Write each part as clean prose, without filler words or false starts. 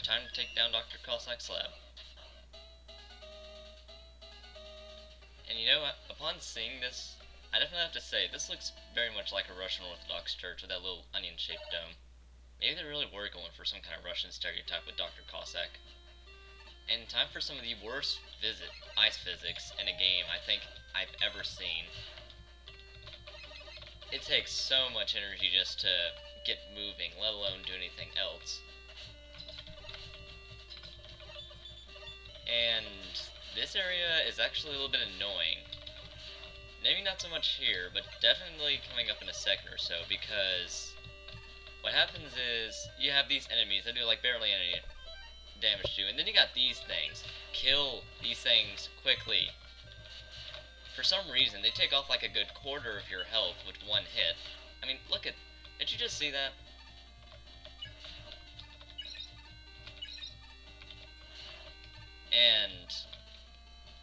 time to take down Dr. Cossack's lab. And you know, upon seeing this, I definitely have to say, this looks very much like a Russian Orthodox church with that little onion-shaped dome. Maybe they really were going for some kind of Russian stereotype with Dr. Cossack. And time for some of the worst ice physics in a game I think I've ever seen. It takes so much energy just to get moving, let alone do anything else. And this area is actually a little bit annoying. Maybe not so much here, but definitely coming up in a second or so, because what happens is you have these enemies that do like barely any damage to you, and then you got these things. Kill these things quickly. For some reason, they take off like a good quarter of your health with one hit. I mean, look at... Did you just see that? And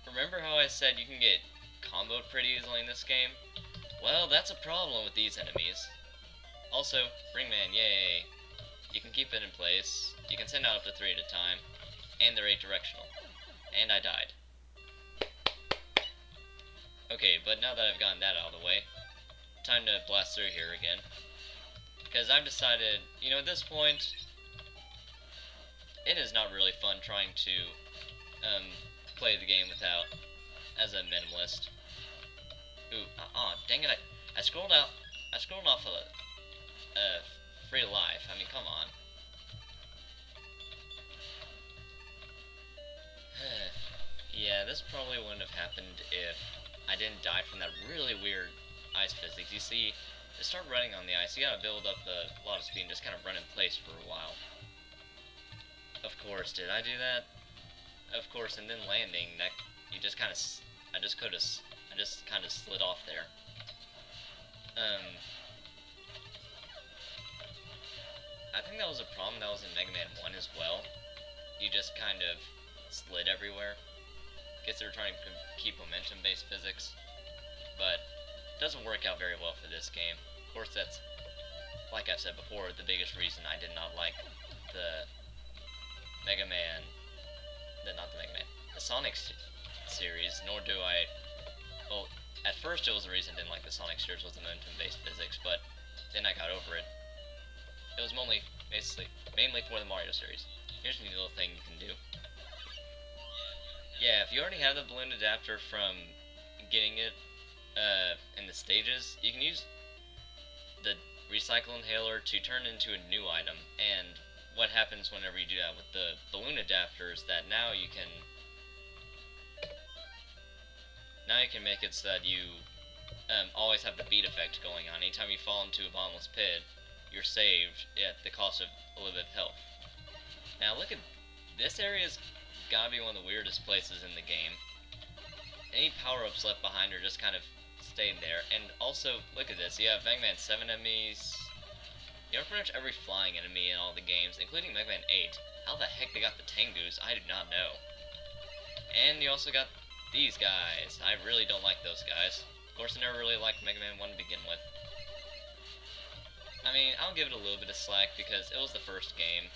remember how I said you can get comboed pretty easily in this game? Well, that's a problem with these enemies. Also, Ringman, yay. You can keep it in place. You can send out up to 3 at a time. And they're 8 directional. And I died. Okay, but now that I've gotten that out of the way, time to blast through here again. Because I've decided, you know, at this point, it is not really fun trying to play the game without, as a minimalist. Ooh, dang it, I scrolled off a free life. I mean, come on. Yeah, this probably wouldn't have happened if I didn't die from that really weird ice physics. You see, to start running on the ice, you gotta build up a lot of speed and just kind of run in place for a while. Of course, did I do that? Of course, and then landing, that you just kind of, I just kind of slid off there. I think that was a problem that was in Mega Man 1 as well. You just kind of slid everywhere. Guess they were trying to keep momentum-based physics, but it doesn't work out very well for this game. Of course, that's, like I've said before, the biggest reason I did not like the the Sonic series, nor do I, well, at first it was the reason I didn't like the Sonic series was the momentum-based physics, but then I got over it. It was mainly for the Mario series. Here's a neat little thing you can do. Yeah, if you already have the balloon adapter from getting it in the stages, you can use the recycle inhaler to turn into a new item. And what happens whenever you do that with the balloon adapter is that now you can make it so that you always have the beat effect going on. Anytime you fall into a bottomless pit, you're saved at the cost of a little bit of health. Now look at this area's gotta be one of the weirdest places in the game. Any power-ups left behind are just kind of stayed there. And also, look at this. You have Mega Man 7 enemies. You have pretty much every flying enemy in all the games, including Mega Man 8. How the heck they got the Tengus, I do not know. And you also got these guys. I really don't like those guys. Of course, I never really liked Mega Man 1 to begin with. I mean, I'll give it a little bit of slack because it was the first game,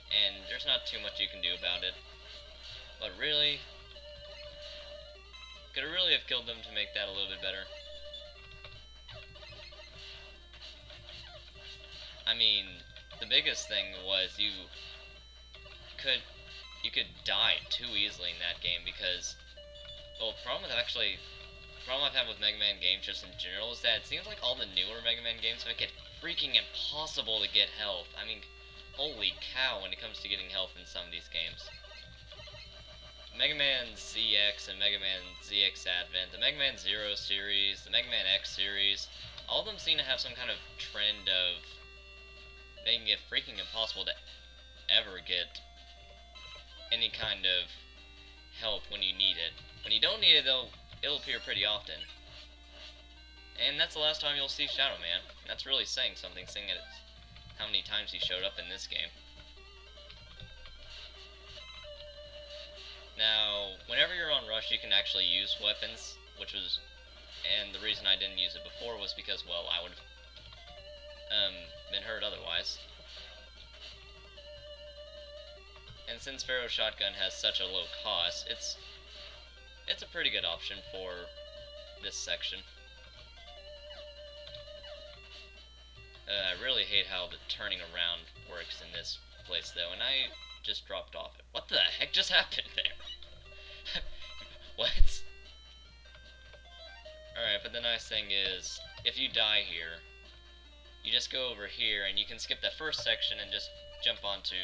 and there's not too much you can do about it. But really, could I really have killed them to make that a little bit better? I mean, the biggest thing was you could die too easily in that game because, well, the problem I've had with Mega Man games just in general is that it seems like all the newer Mega Man games make it freaking impossible to get health. I mean, holy cow when it comes to getting health in some of these games. Mega Man ZX and Mega Man ZX Advent, the Mega Man Zero series, the Mega Man X series, all of them seem to have some kind of trend of making it freaking impossible to ever get any kind of help when you need it. When you don't need it, though, it'll appear pretty often. And that's the last time you'll see Shadow Man. That's really saying something, seeing it how many times he showed up in this game. Now, whenever you're on Rush, you can actually use weapons, and the reason I didn't use it before was because, well, I would have been hurt otherwise. since Pharaoh's shotgun has such a low cost, it's a pretty good option for this section. I really hate how the turning around works in this place, though, and I just dropped off it. What the heck just happened there? What? Alright, but the nice thing is, if you die here, you just go over here, and you can skip that first section and just jump onto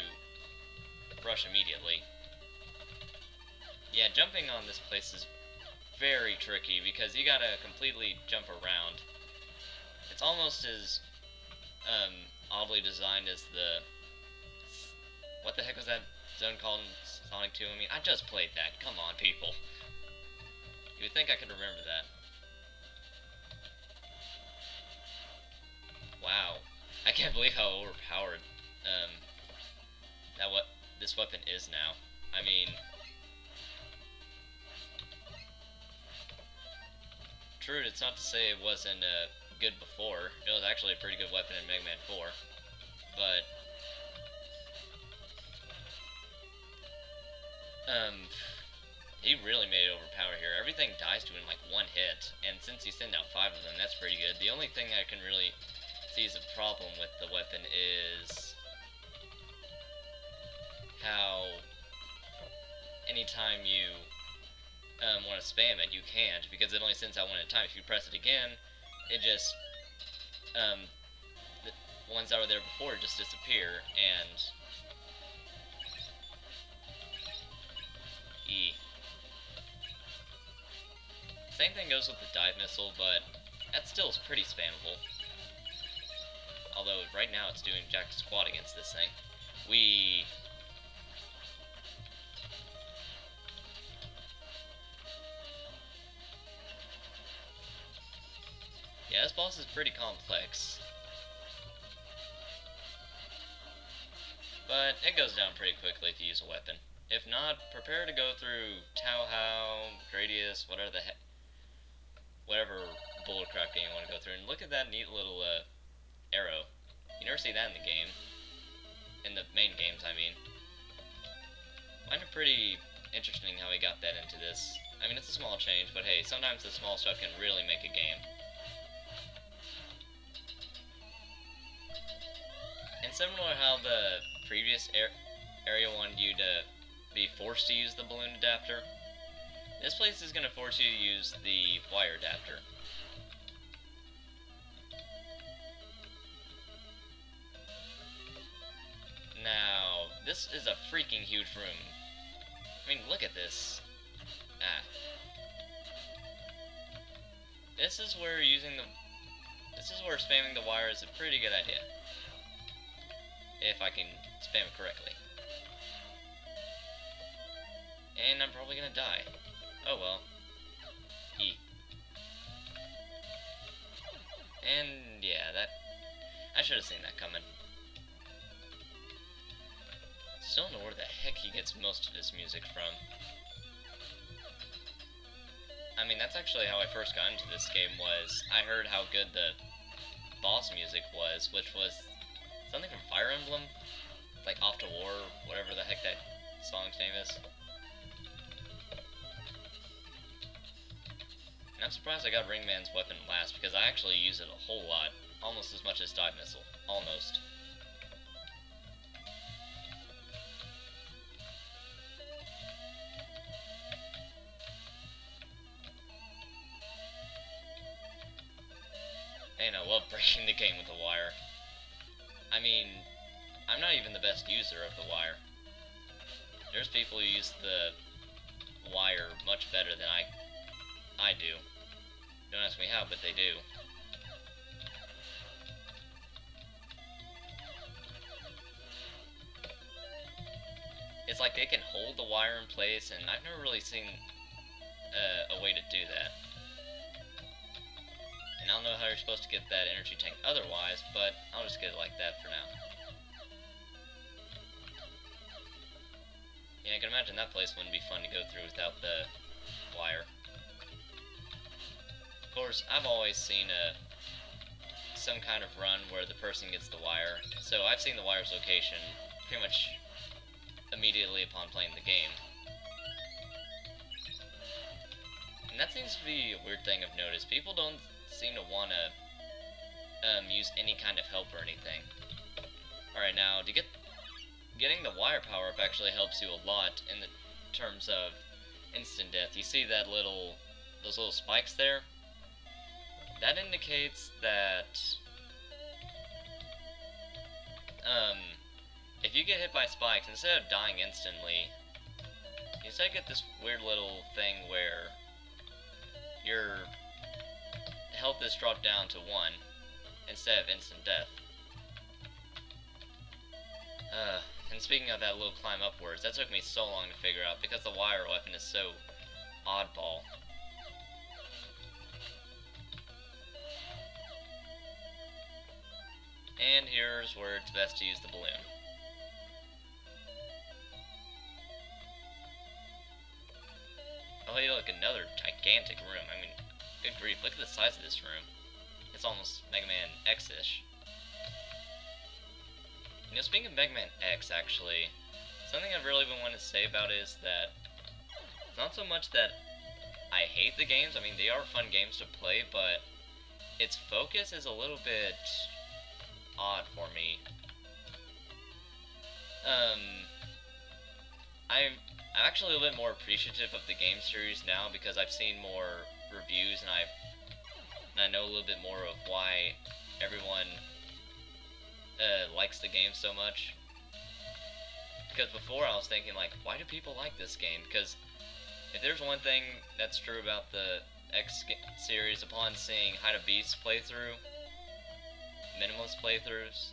Rush immediately. Yeah, jumping on this place is very tricky, because you gotta completely jump around. It's almost as oddly designed as the... What the heck was that zone called in Sonic 2? I mean, I just played that. Come on, people. You would think I could remember that. Wow. I can't believe how overpowered this weapon is now. I mean... True, it's not to say it wasn't good before. It was actually a pretty good weapon in Mega Man 4. But... he really made it overpowered here. Everything dies to in like one hit, and since you send out 5 of them, that's pretty good. The only thing I can really see as a problem with the weapon is how anytime you want to spam it, you can't, because it only sends out 1 at a time. If you press it again, it just, the ones that were there before just disappear, and Same thing goes with the dive missile, but that still is pretty spammable. Although right now it's doing jack squat against this thing. Yeah, this boss is pretty complex. But it goes down pretty quickly if you use a weapon. If not, prepare to go through Tao Hao, Gradius, whatever bullcrap game you want to go through, and look at that neat little arrow. You never see that in the game. In the main games, I mean. I find it pretty interesting how he got that into this. I mean, it's a small change, but hey, sometimes the small stuff can really make a game. And similar how the previous area wanted you to be forced to use the balloon adapter, this place is going to force you to use the wire adapter. Now, this is a freaking huge room. I mean, look at this. This is where spamming the wire is a pretty good idea. If I can spam it correctly. And I'm probably gonna die. Oh well. And yeah, I should have seen that coming. Still don't know where the heck he gets most of his music from. I mean, that's actually how I first got into this game, was I heard how good the boss music was, which was something from Fire Emblem? Like Off to War, whatever the heck that song's name is. And I'm surprised I got Ringman's weapon last, because I actually use it a whole lot. Almost as much as Dive Missile. Almost. And I love breaking the game with the wire. I mean, I'm not even the best user of the wire. There's people who use the wire much better than I do. Don't ask me how, but they do. It's like they can hold the wire in place, and I've never really seen a way to do that. And I don't know how you're supposed to get that energy tank otherwise, but I'll just get it like that for now. Yeah, I can imagine that place wouldn't be fun to go through without the wire. Of course, I've always seen some kind of run where the person gets the wire. So I've seen the wire's location pretty much immediately upon playing the game. And that seems to be a weird thing I've noticed. People don't seem to want to use any kind of help or anything. Alright, now, getting the wire power up actually helps you a lot in the terms of instant death. You see those little spikes there? That indicates that if you get hit by spikes, instead of dying instantly, you instead get this weird little thing where your health is dropped down to 1 instead of instant death. And speaking of that little climb upwards, that took me so long to figure out because the wire weapon is so oddball. And here's where it's best to use the balloon. Oh, hey, look, another gigantic room. I mean, good grief, look at the size of this room. It's almost Mega Man X-ish. You know, speaking of Mega Man X, actually, something I've really been wanting to say about it is that it's not so much that I hate the games. I mean, they are fun games to play, but its focus is a little bit odd for me. I'm actually a little bit more appreciative of the game series now because I've seen more reviews and I know a little bit more of why everyone likes the game so much. Because before I was thinking, like, why do people like this game? Because if there's one thing that's true about the X series, upon seeing How to Beast playthrough, minimalist playthroughs,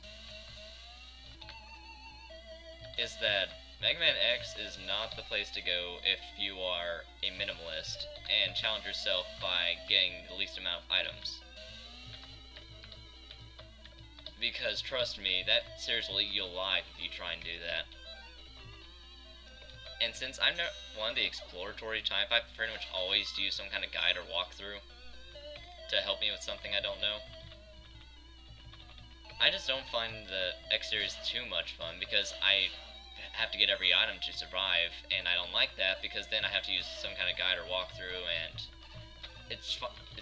is that Mega Man X is not the place to go if you are a minimalist and challenge yourself by getting the least amount of items. Because trust me, that series will eat you alive if you try and do that. And since I'm not one of the exploratory type, I pretty much always use some kind of guide or walkthrough to help me with something I don't know. I just don't find the X series too much fun because I have to get every item to survive, and I don't like that because then I have to use some kind of guide or walkthrough, and it's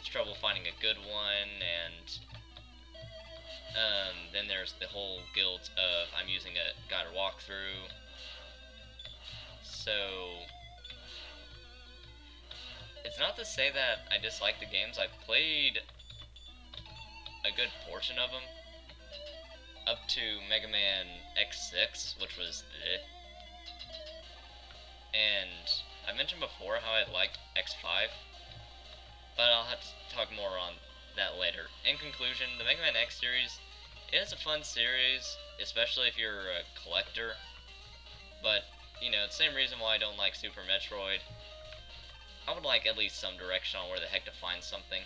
trouble finding a good one, and then there's the whole guilt of I'm using a guide or walkthrough. So it's not to say that I dislike the games. I've played a good portion of them up to Mega Man X6, which was and I mentioned before how I liked X5, but I'll have to talk more on that later. In conclusion, the Mega Man X series is a fun series, especially if you're a collector, but, you know, the same reason why I don't like Super Metroid. I would like at least some direction on where the heck to find something.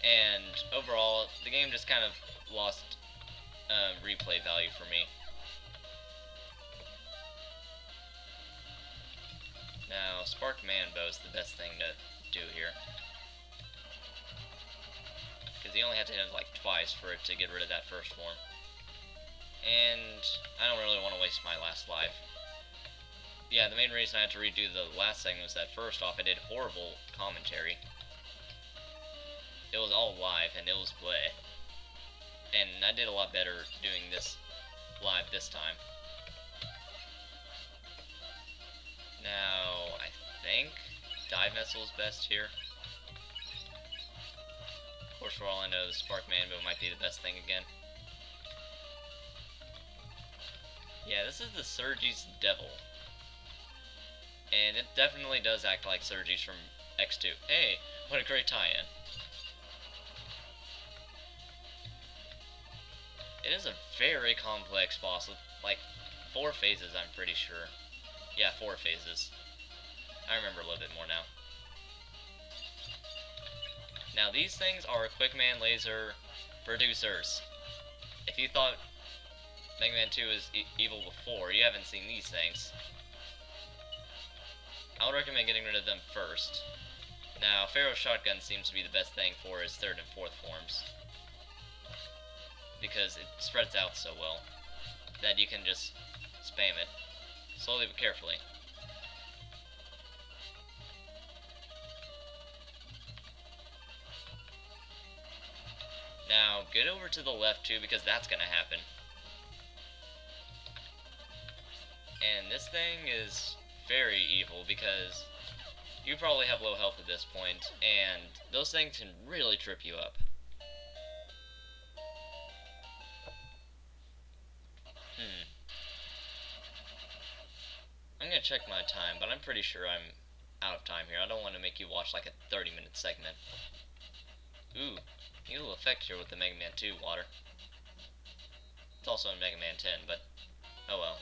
And overall, the game just kind of lost replay value for me. Now, Spark Manbo is the best thing to do here. Because you only have to hit it like twice for it to get rid of that first form. And I don't really want to waste my last life. Yeah, the main reason I had to redo the last segment was that first off, I did horrible commentary. It was all live, and it was bleh. And I did a lot better doing this live this time. Now, I think Dive Missile is best here. Of course, for all I know, the Spark Manbo might be the best thing again. Yeah, this is the Sergi's Devil. And it definitely does act like Sergi's from X2. Hey, what a great tie-in. It is a very complex boss with, like, 4 phases, I'm pretty sure. Yeah, 4 phases. I remember a little bit more now. Now, these things are Quick Man Laser producers. If you thought Mega Man 2 was evil before, you haven't seen these things. I would recommend getting rid of them first. Now, Pharaoh's Shotgun seems to be the best thing for his 3rd and 4th forms, because it spreads out so well. that you can just spam it. Slowly but carefully. Now, get over to the left too, because that's gonna happen. And this thing is very evil, because you probably have low health at this point, and those things can really trip you up. I'm gonna check my time, but I'm pretty sure I'm out of time here. I don't want to make you watch like a 30-minute segment. Ooh, new little effect here with the Mega Man 2 water. It's also in Mega Man 10, but oh well.